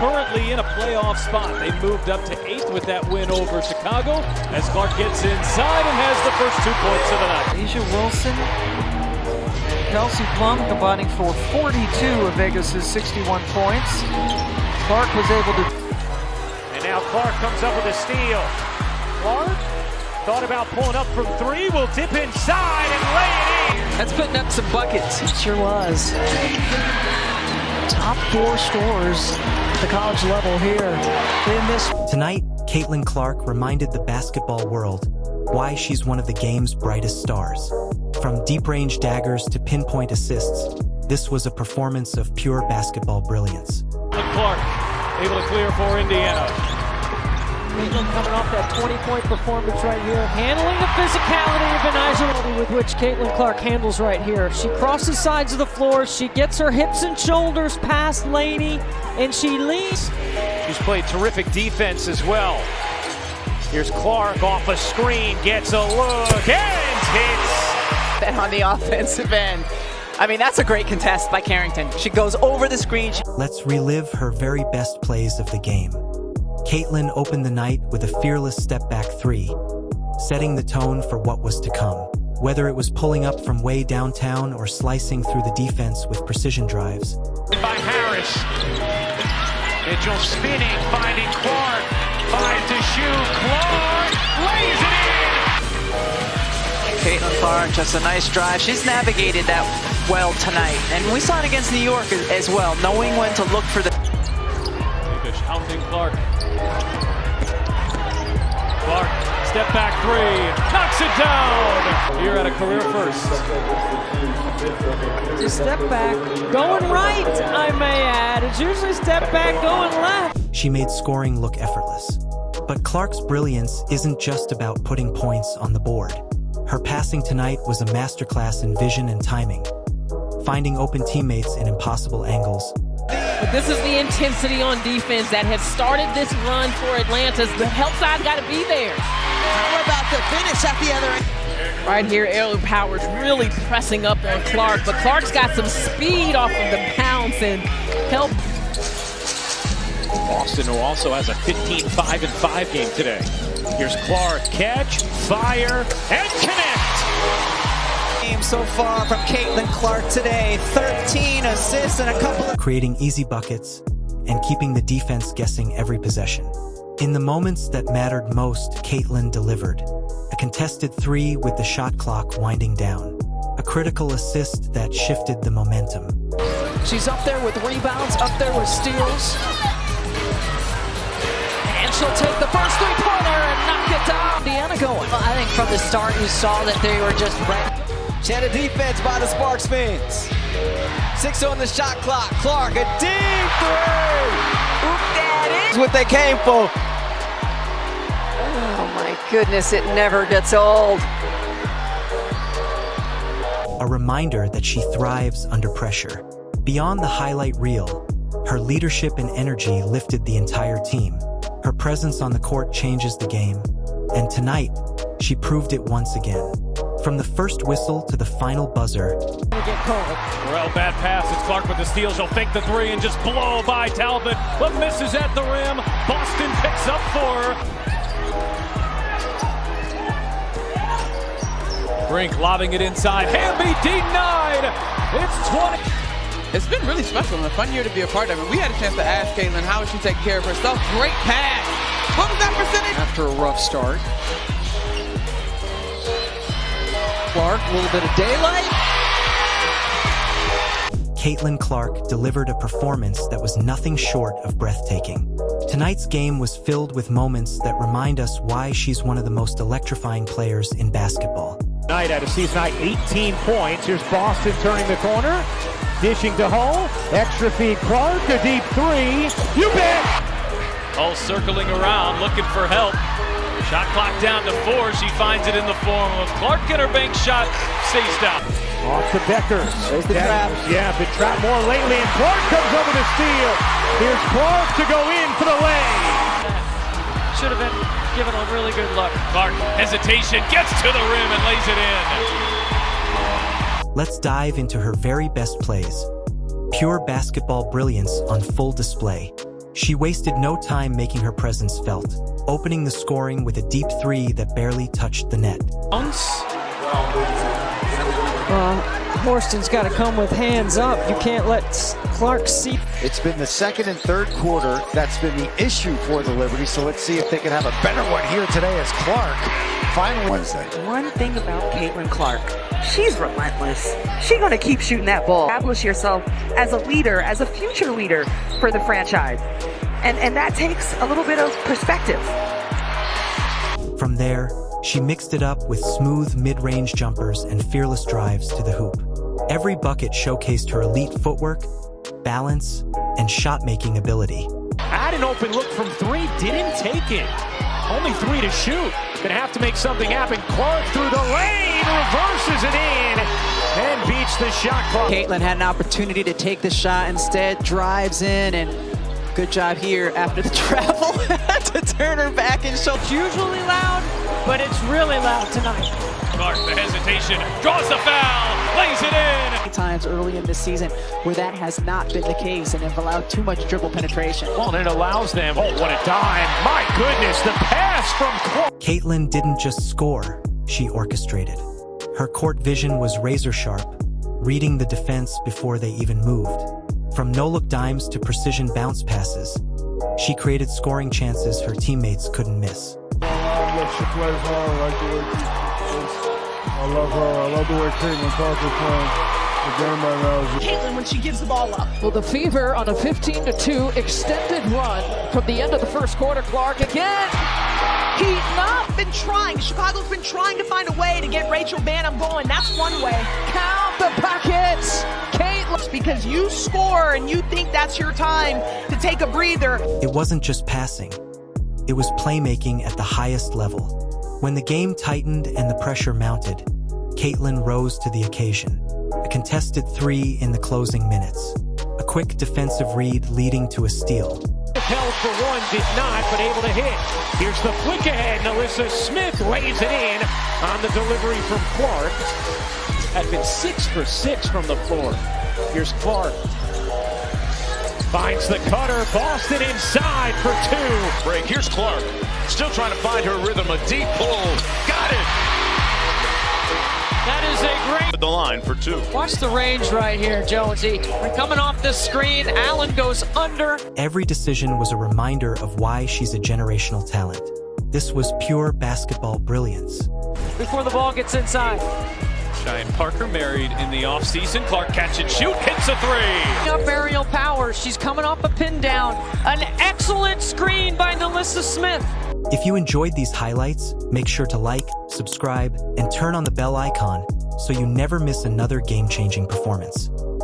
currently in a playoff spot. They moved up to 8th with that win over Chicago as Clark gets inside and has the first 2 points of the night. Asia Wilson and Kelsey Plum combining for 42 of Vegas's 61 points. Clark was able to... And now Clark comes up with a steal. Clark thought about pulling up from 3, will dip inside and lay it in. That's putting up some buckets. It sure was. Top 4 scorers at the college level here in this. Tonight, Caitlin Clark reminded the basketball world why she's one of the game's brightest stars. From deep-range daggers to pinpoint assists, this was a performance of pure basketball brilliance. Clark able to clear for Indiana. Caitlin coming off that 20-point performance right here. Handling the physicality of an with which Caitlin Clark handles right here. She crosses sides of the floor. She gets her hips and shoulders past Laney, and she leads. She's played terrific defense as well. Here's Clark off a screen, gets a look, and hits. And on the offensive end, I mean, that's a great contest by Carrington. She goes over the screen. Let's relive her very best plays of the game. Caitlin opened the night with a fearless step-back 3, setting the tone for what was to come. Whether it was pulling up from way downtown or slicing through the defense with precision drives. By Harris. Mitchell spinning, finding Clark. 5 to shoot. Clark lays it in. Caitlin Clark, just a nice drive. She's navigated that well tonight. And we saw it against New York as well, knowing when to look for the... Hounding Clark. Clark, step back 3, knocks it down. Here at a career first. Just step back, going right, I may add. It's usually step back, going left. She made scoring look effortless. But Clark's brilliance isn't just about putting points on the board. Her passing tonight was a masterclass in vision and timing, finding open teammates in impossible angles. But this is the intensity on defense that has started this run for Atlanta. The help side's got to be there. How about the finish at the other end? Right here, Errol Powers really pressing up on Clark, but Clark's got some speed off of the bounce and help. Boston, who also has a 15-5-5 game today. Here's Clark, catch, fire, and connect. So far from Caitlin Clark today, 13 assists and a couple of... Creating easy buckets and keeping the defense guessing every possession. In the moments that mattered most, Caitlin delivered. A contested 3 with the shot clock winding down. A critical assist that shifted the momentum. She's up there with rebounds, up there with steals. And she'll take the first 3-pointer and knock it down. Indiana going. Well, I think from the start you saw that they were just right. She had a defense by the Sparks fans. 6 on the shot clock. Clark, a deep 3. Oop, that is what they came for. Oh my goodness, it never gets old. A reminder that she thrives under pressure. Beyond the highlight reel, her leadership and energy lifted the entire team. Her presence on the court changes the game. And tonight, she proved it once again. From the first whistle to the final buzzer. Morrell, bad pass. It's Clark with the steal. She'll fake the 3 and just blow by Talbot, but misses at the rim. Boston picks up 4. Brink lobbing it inside. Hamby denied. It's 20. It's been really special and a fun year to be a part of it. We had a chance to ask Caitlin how is she taking care of herself. Great pass. What was that percentage? After a rough start. Clark, a little bit of daylight. Caitlin Clark delivered a performance that was nothing short of breathtaking. Tonight's game was filled with moments that remind us why she's one of the most electrifying players in basketball. Night at a season high 18 points. Here's Boston turning the corner. Dishing to Hull. Extra feed Clark. A deep 3. You bet! Hull circling around, looking for help. Shot clock down to 4. She finds it in the form of Clark, and her bank shot stays down. Off to Becker. There's the trap. Yeah, been trapped more lately, and Clark comes over to steal. Here's Clark to go in for the lay. Should have been given a really good look. Clark, hesitation, gets to the rim and lays it in. Let's dive into her very best plays. Pure basketball brilliance on full display. She wasted no time making her presence felt, opening the scoring with a deep three that barely touched the net. Horston's got to come with hands up. You can't let Clark see. It's been the second and third quarter that's been the issue for the Liberty, so let's see if they can have a better one here today as Clark finally Wednesday. One thing about Caitlin Clark, she's relentless. She's going to keep shooting that ball. Establish yourself as a leader, as a future leader for the franchise. And that takes a little bit of perspective. From there, she mixed it up with smooth mid-range jumpers and fearless drives to the hoop. Every bucket showcased her elite footwork, balance, and shot-making ability. Had an open look from three, didn't take it. Only 3 to shoot. Gonna have to make something happen. Clark through the lane, reverses it in, and beats the shot clock. Caitlin had an opportunity to take the shot, instead drives in, and good job here after the travel to turn her back and show. It's usually loud, but it's really loud tonight. Clark, the hesitation, draws the foul, lays it in. Times early in the season where that has not been the case and have allowed too much dribble penetration. Well, and it allows them, oh, what a dime. My goodness, the pass from Clark. Caitlin didn't just score, she orchestrated. Her court vision was razor sharp, reading the defense before they even moved. From no-look dimes to precision bounce passes, she created scoring chances her teammates couldn't miss. She plays hard. I like the way I love her. I love the way Caitlin Clark is playing the game right now. Caitlin, when she gives the ball up. Well, the Fever on a 15-2 extended run from the end of the first quarter. Clark again. He's not been trying. Chicago's been trying to find a way to get Rachel Banham going. That's one way. Count the packets. Caitlin. Because you score and you think that's your time to take a breather. It wasn't just passing. It was playmaking at the highest level. When the game tightened and the pressure mounted, Caitlin rose to the occasion. A contested three in the closing minutes. A quick defensive read leading to a steal. Held for one, did not, but able to hit. Here's the flick ahead. Alyssa Smith lays it in on the delivery from Clark. Had been 6 for 6 from the floor. Here's Clark. Finds the cutter. Boston inside for 2. Break. Here's Clark. Still trying to find her rhythm. A deep pull. Got it. That is a great. The line for 2. Watch the range right here, Jonesy. Coming off the screen, Allen goes under. Every decision was a reminder of why she's a generational talent. This was pure basketball brilliance. Before the ball gets inside. Cheyenne Parker married in the offseason. Clark catch and shoot, hits a 3. Up aerial power. She's coming off a pin down. An excellent screen by Alyssa Smith. If you enjoyed these highlights, make sure to like, subscribe, and turn on the bell icon so you never miss another game-changing performance.